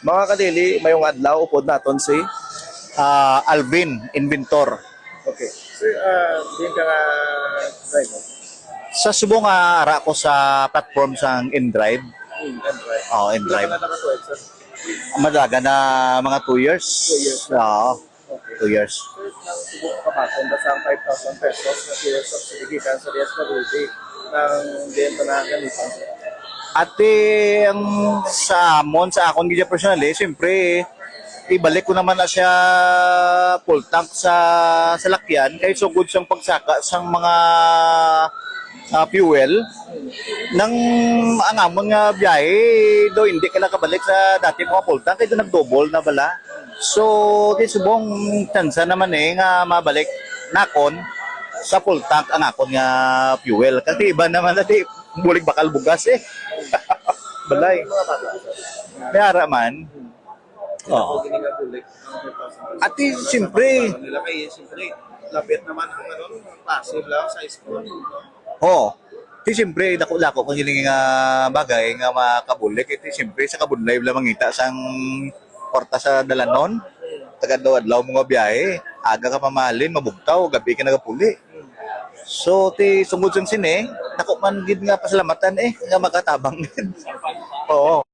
Mga kadili, mayong adlaw upod naton si. Alvin, inventor. Okay. Sir, din ka nga driver. Sa Subong ara ko sa platform sang InDrive. And right. Oh, Ilan InDrive. ka na nakatuwag, sir? Madaga na mga 2 years. 2 years. Oo, Okay. 2 years. Sir, nang subok ka ba kung basta ang 5,000 pesos na fuel subsidy gikan sa DSWD ng benta na ganito? At ang sa amon, sa akong gidya personally, siyempre, ibalik ko naman na siya full tank sa salakyan kahit so good siyang pagsaka sang mga fuel nang ang amon nga biyahe do hindi ka nakabalik sa dati mga full tank kaya do nag-double na bala. So di subong tsansa naman nga mabalik nakon sa full tank ang akon nga fuel kasi iba naman dati bulig bakal bugas balay Mga bata, sir. may ara man. Oo. Ginagagulik ang 5,000 pesos. At siyempre, Nila kay siyempre, lapit naman ang ano, passive lang sa school. oh, siyempre dako-dako kung yun nga bagay nga makabulik, siyempre sa kabunlay lang mangita sang porta sa dalanon, taga-adlaw mga biyahe, aga ka pamahalin, mabugtaw, gabi ka nagapuli. So, sungod sang sine, dako man gid nga pasalamatan nga makatabang. Oo.